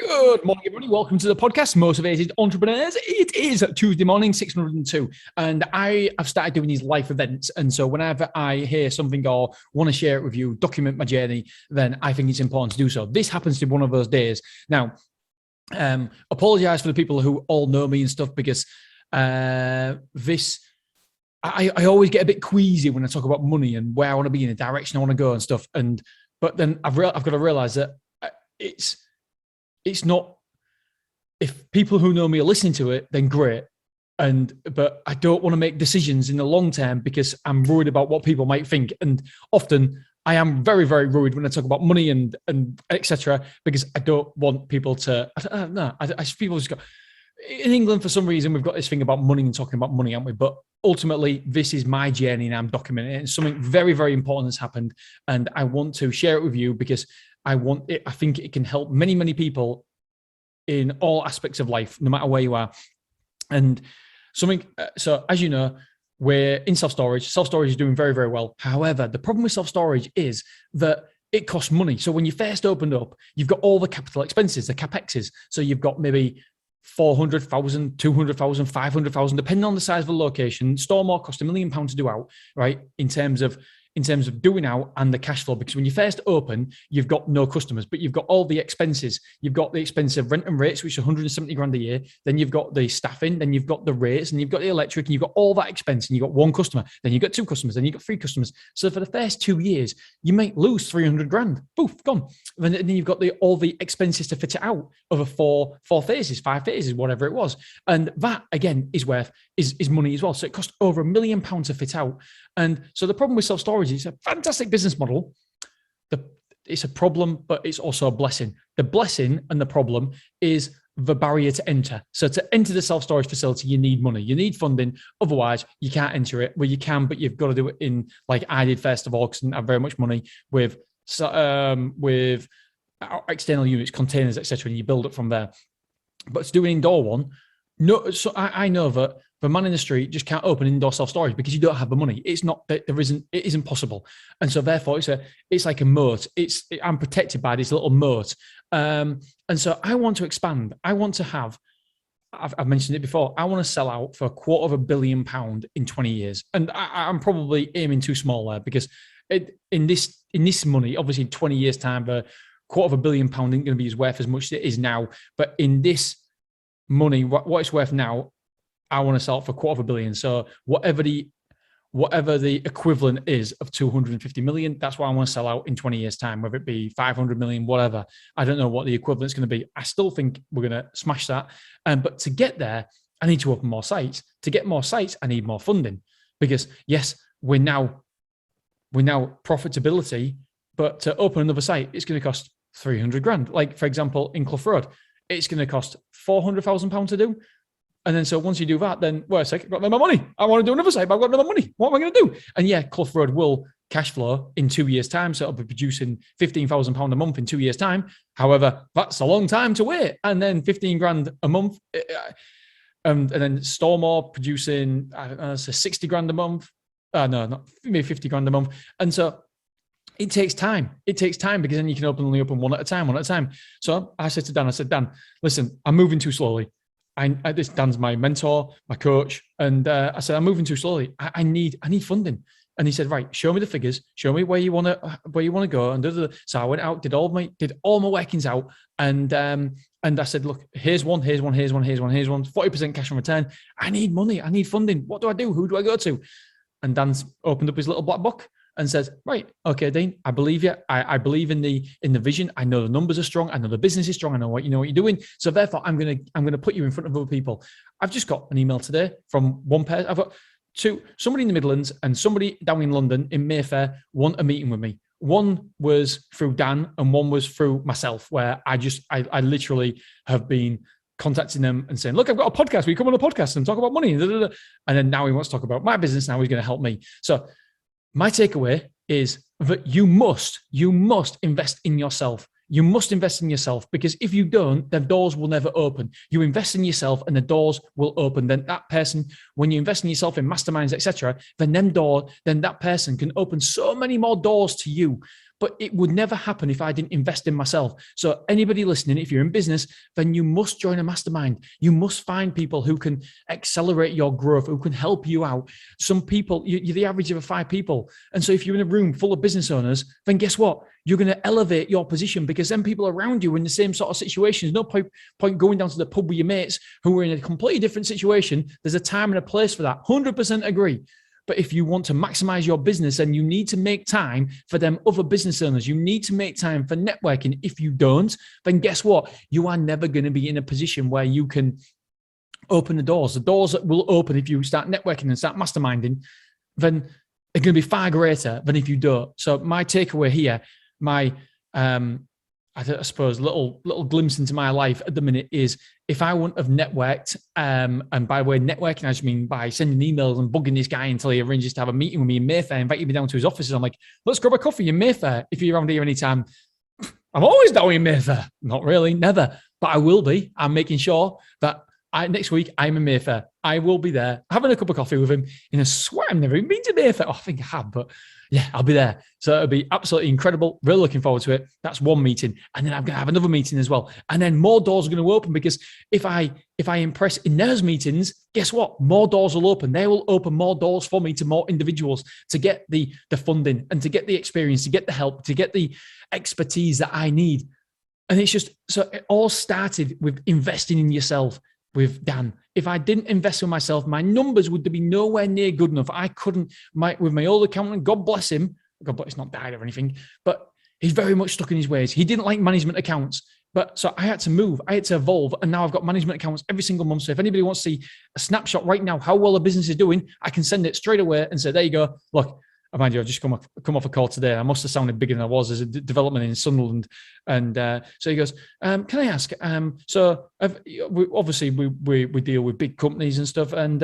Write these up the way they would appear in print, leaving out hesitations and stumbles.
Good morning, everybody. Welcome to the podcast, Motivated Entrepreneurs. It is Tuesday morning, 602, and I have started doing these life events. And so whenever I hear something or want to share it with you, document my journey, then I think it's important to do so. This happens to be one of those days. Now, apologize for the people who all know me and stuff, because I always get a bit queasy when I talk about money and where I want to be in the direction I want to go and stuff. But then I've got to realize that it's not, if people who know me are listening to it, then great. But I don't want to make decisions in the long term because I'm worried about what people might think. And often I am very, very worried when I talk about money and etc. because I don't want people to, people just go, in England, for some reason, we've got this thing about money and talking about money, haven't we? But ultimately, this is my journey and I'm documenting it. And something very, very important has happened. And I want to share it with you because I think it can help many, many people in all aspects of life, no matter where you are. And so as you know, we're in self-storage. Self-storage is doing very, very well. However, the problem with self-storage is that it costs money. So when you first opened up, you've got all the capital expenses, the CapExes. So you've got maybe 400,000, 200,000, 500,000, depending on the size of the location. Stormore cost £1 million to do out, right? In terms of doing out and the cash flow, because when you first open, you've got no customers, but you've got all the expenses. You've got the expense of rent and rates, which are 170 grand a year. Then you've got the staffing, then you've got the rates, and you've got the electric, and you've got all that expense, and you've got one customer, then you've got two customers, then you've got three customers. So for the first 2 years, you might lose 300 grand. Poof, gone. And then you've got all the expenses to fit it out over four phases, 5 phases, whatever it was. And that, again, is money as well. So it cost over £1 million to fit out. And so the problem with self-storage is it's a fantastic business model. It's a problem, but it's also a blessing. The blessing and the problem is the barrier to enter. So to enter the self-storage facility, you need money. You need funding. Otherwise, you can't enter it. Well, you can, but you've got to do it in, like I did first of all, because I didn't have very much money, with external units, containers, etc. And you build up from there. But to do an indoor one, no. So I know that the man in the street just can't open indoor self-storage because you don't have the money. It's not that it isn't possible. And so therefore it's like a moat. I'm protected by this little moat. And so I want to expand. I want to have, I've mentioned it before, I want to sell out for £250 million in 20 years. And I'm probably aiming too small there, because in this money, obviously in 20 years time, the £250 million isn't going to be worth as much as it is now. But in this money, what it's worth now, I want to sell it for £250 million. So whatever the equivalent is of 250 million, that's what I want to sell out in 20 years' time, whether it be 500 million, whatever. I don't know what the equivalent is going to be. I still think we're going to smash that. But to get there, I need to open more sites. To get more sites, I need more funding, because yes, we're now profitability, but to open another site, it's going to cost 300 grand. Like, for example, in Clough Road, it's going to cost £400,000 to do. And then so once you do that, then, wait a second, I've got no more money. I want to do another site, but I've got no more money. What am I going to do? And yeah, Clough Road will cash flow in 2 years' time. So it'll be producing £15,000 a month in 2 years' time. However, that's a long time to wait. And then 15 grand a month. And then Stormore producing, I don't know, so 60 grand a month. No, not maybe 50 grand a month. And so it takes time. It takes time, because then you can only open one at a time. So I said to Dan, Dan, listen, I'm moving too slowly. Dan's my mentor, my coach. And I said, I'm moving too slowly. I need funding. And he said, right, show me the figures, show me where you want to go. And so I went out, did all my workings out. And I said, look, here's one, 40% cash on return. I need money. I need funding. What do I do? Who do I go to? And Dan's opened up his little black book and says, right, okay, Dean, I believe you. I believe in the vision. I know the numbers are strong. I know the business is strong. I know what you're doing. So therefore, I'm gonna put you in front of other people. I've just got an email today from one person. I've got somebody in the Midlands and somebody down in London in Mayfair want a meeting with me. One was through Dan and one was through myself, where I literally have been contacting them and saying, look, I've got a podcast. Will you come on a podcast and talk about money? And then now he wants to talk about my business. Now he's going to help me. So my takeaway is that you must invest in yourself. You must invest in yourself, because if you don't, the doors will never open. You invest in yourself and the doors will open. Then that person, when you invest in yourself in masterminds, etc., then that person can open so many more doors to you. but it would never happen if I didn't invest in myself. So anybody listening, if you're in business, then you must join a mastermind. You must find people who can accelerate your growth, who can help you out. Some people, you're the average of 5 people. And so if you're in a room full of business owners, then guess what? You're going to elevate your position, because then people around you are in the same sort of situations. No point going down to the pub with your mates who are in a completely different situation. There's a time and a place for that. 100% agree. But if you want to maximize your business, then you need to make time for them other business owners. You need to make time for networking. If you don't, then guess what? You are never going to be in a position where you can open the doors. The doors that will open if you start networking and start masterminding, then they're going to be far greater than if you don't. So my takeaway here, my I suppose little glimpse into my life at the minute is, if I wouldn't have networked, and by the way, networking, I just mean by sending emails and bugging this guy until he arranges to have a meeting with me in Mayfair, inviting me down to his offices. I'm like, let's grab a coffee in Mayfair if you're around here anytime. I'm always down in Mayfair. Not really, never, but I will be. I'm making sure that next week I'm in Mayfair. I will be there having a cup of coffee with him in a sweat. I've never even been to Mayfair. Oh, I think I have, but yeah, I'll be there. So it'll be absolutely incredible. Really looking forward to it. That's one meeting. And then I'm going to have another meeting as well. And then more doors are going to open, because if I impress in those meetings, guess what? More doors will open. They will open more doors for me to more individuals to get the funding and to get the experience, to get the help, to get the expertise that I need. And it's just, so it all started with investing in yourself with Dan. If I didn't invest in myself, my numbers would be nowhere near good enough. I couldn't, with my old accountant, God bless him, God bless, he's not died or anything, but he's very much stuck in his ways. He didn't like management accounts. But so I had to move, I had to evolve, and now I've got management accounts every single month. So if anybody wants to see a snapshot right now, how well a business is doing, I can send it straight away and say, there you go, look. Mind you, I've just come off a call today. I must have sounded bigger than I was as a development in Sunderland. And so he goes, can I ask? So obviously we deal with big companies and stuff. And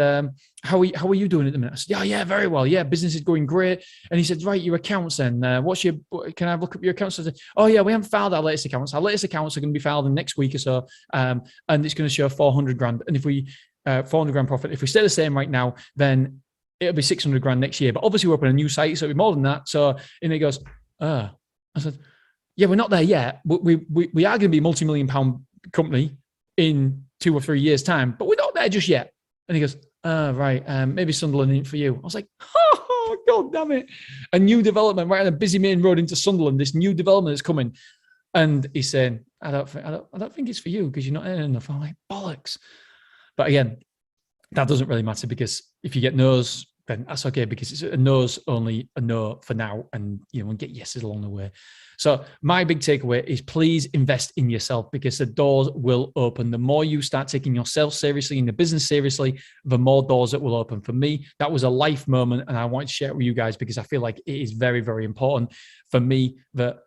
how are you doing at the minute? I said, yeah, very well. Yeah, business is going great. And he said, right, your accounts then. Can I look up your accounts? I said, oh yeah, we haven't filed our latest accounts. Our latest accounts are going to be filed in the next week or so. And it's going to show 400 grand. And if we 400 grand profit, if we stay the same right now, then it'll be 600 grand next year. But obviously we're opening a new site, so it'll be more than that. So, and he goes, I said, yeah, we're not there yet. We are going to be a multi-million pound company in 2 or 3 years' time, but we're not there just yet. And he goes, right, maybe Sunderland ain't for you. I was like, oh, God damn it. A new development right on a busy main road into Sunderland, this new development is coming. And he's saying, I don't think it's for you because you're not earning enough. I'm like, bollocks. But again, that doesn't really matter, because if you get no's, then that's okay, because it's a no's only a no for now, and and get yeses along the way. So my big takeaway is, please invest in yourself, because the doors will open. The more you start taking yourself seriously and the business seriously, the more doors it will open. For me, that was a life moment, and I wanted to share it with you guys because I feel like it is very, very important for me that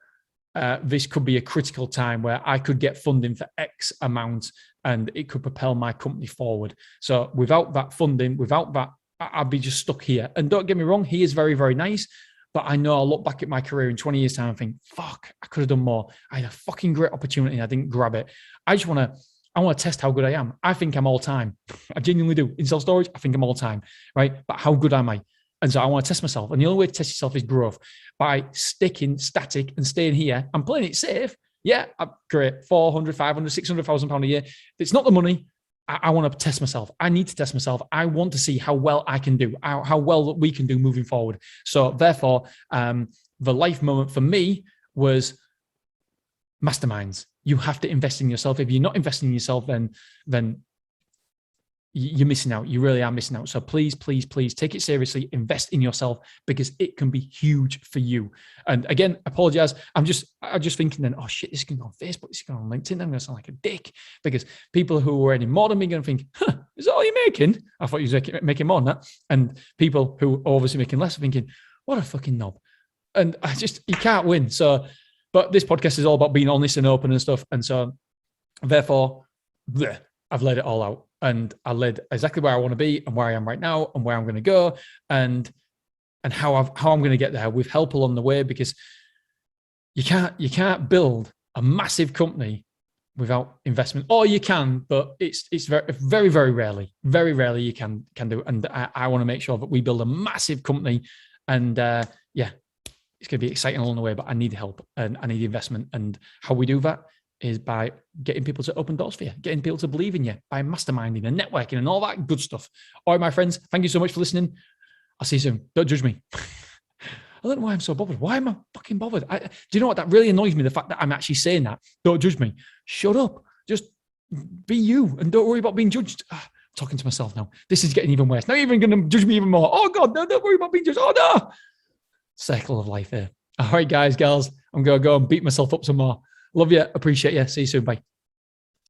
this could be a critical time where I could get funding for X amount and it could propel my company forward. So without that funding, without that, I'd be just stuck here. And don't get me wrong, he is very, very nice. But I know I'll look back at my career in 20 years' time and think, fuck, I could have done more. I had a fucking great opportunity and I didn't grab it. I want to test how good I am. I think I'm all time. I genuinely do. In self-storage, I think I'm all time, right? But how good am I? And so I want to test myself. And the only way to test yourself is growth. By sticking static and staying here and playing it safe, yeah, great, 400, 500, 600,000 pounds a year. It's not the money. I want to test myself. I need to test myself. I want to see how well I can do, how well we can do moving forward. So therefore, the life moment for me was masterminds. You have to invest in yourself. If you're not investing in yourself, then you're missing out. You really are missing out. So please, please, please take it seriously. Invest in yourself, because it can be huge for you. And again, apologize. I'm just thinking then, oh shit, this is going on Facebook. This is going on LinkedIn. I'm going to sound like a dick, because people who are earning more than me are going to think, is that all you're making? I thought you were making more than that. And people who are obviously making less are thinking, what a fucking knob. And you can't win. So, but this podcast is all about being honest and open and stuff. And so therefore, I've laid it all out. And I led exactly where I want to be and where I am right now and where I'm going to go and how I'm going to get there with help along the way, because you can't build a massive company without investment, or you can, but it's very, very, very rarely you can do. And I want to make sure that we build a massive company. And it's going to be exciting along the way, but I need help and I need investment. And how we do that is by getting people to open doors for you, getting people to believe in you, by masterminding and networking and all that good stuff. All right, my friends, thank you so much for listening. I'll see you soon. Don't judge me. I don't know why I'm so bothered. Why am I fucking bothered? Do you know what? That really annoys me, the fact that I'm actually saying that. Don't judge me. Shut up. Just be you and don't worry about being judged. I'm talking to myself now. This is getting even worse. Now you're even going to judge me even more. Oh, God, no, don't worry about being judged. Oh, no. Cycle of life here. All right, guys, girls, I'm going to go and beat myself up some more. Love you. Appreciate you. See you soon. Bye.